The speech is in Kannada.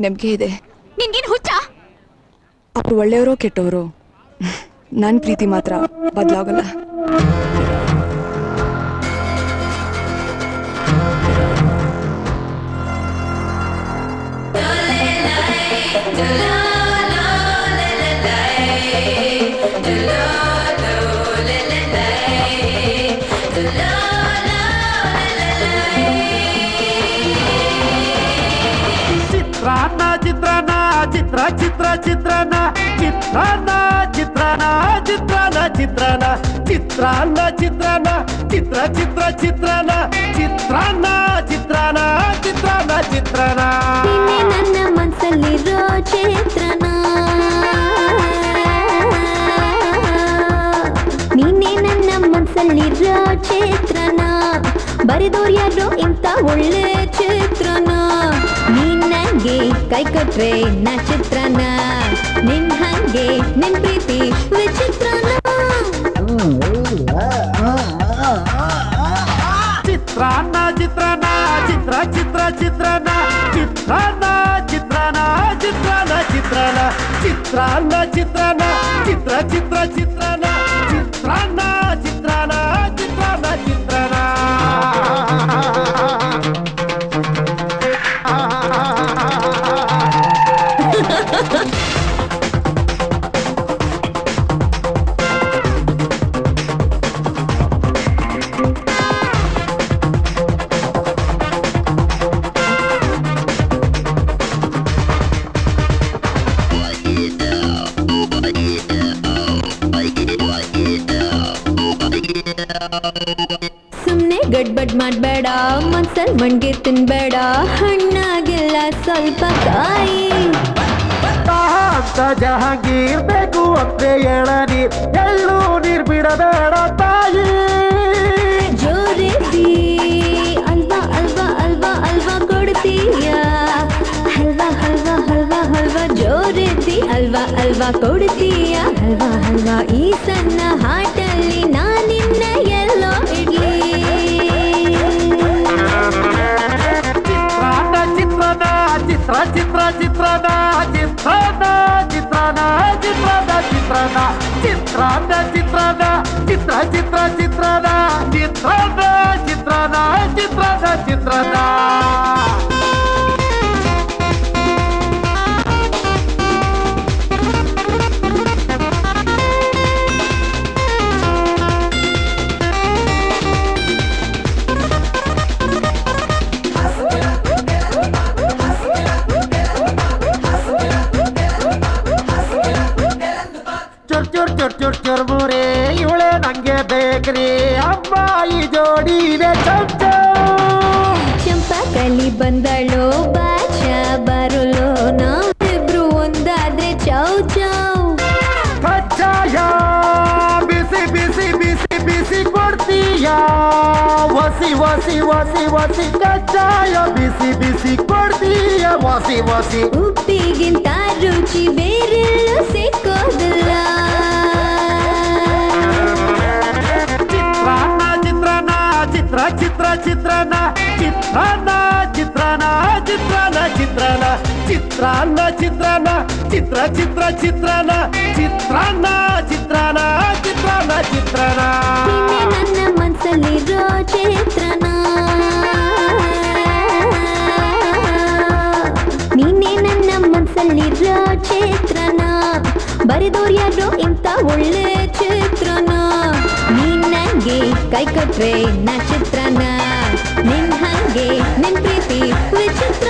ನೆಮ್ಮದಿ ಇದೆ. ನಿನ್ಗೇನು ಹುಚ್ಚ? ಅವರು ಒಳ್ಳೆಯವರೋ ಕೆಟ್ಟವರು, ನನ್ನ ಪ್ರೀತಿ ಮಾತ್ರ ಬದಲಾಗಲ್ಲ. ನನ್ನ ಮನಸ್ಸಲ್ಲಿರೋ ಚಿತ್ರಣ, ನೀನೇ ನನ್ನ ಮನಸ್ಸಲ್ಲಿರೋ ಚಿತ್ರಣ, ಬರೆದೋರ್ ಯಾರೋ ಇಂಥ ಒಳ್ಳೆ ಚಿತ್ರಣ. ನೀನ್ ನಂಗೆ ಕೈ ಕೊಟ್ರೆ ನಾ ಚಿತ್ರಣ, ನಿನ್ ಹಂಗೆ ನಿನ್ ಪ್ರೀತಿ ವಿಚಿತ್ರಣ. ಚಿತ್ರಾನ್ನ ಚಿತ್ರಾನ್ನ ಚಿತ್ರ ಚಿತ್ರ ಚಿತ್ರಾನ್ನ ಚಿತ್ರಾನ್ನ ಚಿತ್ರಾನ್ನ ಚಿತ್ರಾನ್ನ ಚಿತ್ರಾನ್ನ ಚಿತ್ರಾನ್ನ ಚಿತ್ರಾನ್ನ ಚಿತ್ರ ಚಿತ್ರ ಚಿತ್ರಾನ್ನ ಚಿತ್ರಾನ್ನ ಚಿತ್ರಾನ್ನ ಚಿತ್ರಾನ್ನ ಚಿತ್ರಾನ್ನ. ಸುಮ್ನೆ ಗಡ್ಬಡ್ ಮಾಡ್ಬೇಡ, ಮನ್ಸಲ್ ಮಣ್ಗೆ ತಿನ್ಬೇಡ, ಹಣ್ಣಾಗಿಲ್ಲ ಸ್ವಲ್ಪ ಕಾಯಿ. ಜಹಾಂಗೀರ್ ಬೇಕು ಅಂದ್ರೆ ಎಳನೀರ್, ಎಳ್ಳು ನೀರ್ ಬಿಡಬೇಡ ತಾಯಿ. ಜೋರಿಸಿ ಅಲ್ವಾ ಅಲ್ವಾ ಅಲ್ವಾ ಅಲ್ವಾ ಕೊಡ್ತೀಯ, ಹಲ್ವಾ ಹಲ್ವಾ ಹಲ್ವಾ ಹಲ್ವಾ. ಜೋರಿಸಿ ಅಲ್ವಾ ಅಲ್ವಾ ಕೊಡ್ತೀಯ, ಹಲ್ವಾ ಹಲ್ವಾ. ಈ ಸಣ್ಣ ಹಾಟಲ್ಲಿ ನಾನಿನ್ನ ಎಲ್ಲೋ ಇಡ್ಲಿ. ಚಿತ್ರ ಚಿತ್ರ ಚಿತ್ರಾನ್ನ ಚಿತ್ರಾನ್ನ ಚಿತ್ರಾನ್ನ ಚಿತ್ರಾನ್ನ ಚಿತ್ರಾನ್ನ ಚಿತ್ರಾನ್ನ ಚಿತ್ರಾನ್ನ ಚಿತ್ರ ಚಿತ್ರ ಚಿತ್ರಾನ್ನ ಚಿತ್ರಾನ್ನ ಚಿತ್ರಾನ್ನ ಚಿತ್ರಾನ್ನ ಚಿತ್ರಾನ್ನ. ಚುರ್ಮುರೆ ಇವಳೆ ನಂಗೆ ಬೇಕ್ರಿ, ಅಮ್ಮ ಈ ಜೋಡಿನೇ ಚಂಚ. ಚಂಪಕಲಿ ಬಂದಳೋ ಬಾಚ ಬರಲೋ, ನಾವಿಬ್ರು ಒಂದಾದ್ರೆ ಚೌ ಚೌ. ಕಚ್ಚಾಯ ಬಿಸಿ ಬಿಸಿ ಬಿಸಿ ಬಿಸಿ ಕೊಡ್ತೀಯ, ವಸಿ ವಸಿ ವಸಿ ವಸಿ. ಕಚ್ಚಾಯ ಬಿಸಿ ಬಿಸಿ ಕೊಡ್ತೀಯ, ವಸಿ ವಸಿ. ಉಪ್ಪಿಗಿಂತ ರುಚಿ ಬೇರೆಲ್ಲೂ ಸಿಕ್ಕೋದಿಲ್ಲ. ಚಿತ್ರ ಚಿತ್ರ ಚಿತ್ರಾನ್ನ ಚಿತ್ರಾನ್ನ ಚಿತ್ರಾನ್ನ ಚಿತ್ರಾನ್ನ ಚಿತ್ರಾನ್ನ ಚಿತ್ರಾನ್ನ ಚಿತ್ರಾನ್ನ ಚಿತ್ರ ಚಿತ್ರ ಚಿತ್ರಾನ್ನ ಚಿತ್ರಾನ್ನ ಚಿತ್ರಾನ್ನ ಚಿತ್ರಾನ್ನ ಚಿತ್ರಾನ್ನ. ನನ್ನ ಮನಸ್ಸಲ್ಲಿರೋ ಚಿತ್ರಣ, ನೀನೇ ನನ್ನ ಮನಸ್ಸಲ್ಲಿರೋ ಚಿತ್ರಣ, ಬರೆದೋರ್ ಯಾರೋ ಇಂಥ ಒಳ್ಳೆ ಚಿತ್ರಣ. ನೀನ್ ನಂಗೆ ಕೈ ಕೊಟ್ರೆ ನಾ ಚಿತ್ರಣ, ನಿನ್ ಹಂಗೆ ನಿನ್ ಪ್ರೀತಿ ವಿಚಿತ್ರ.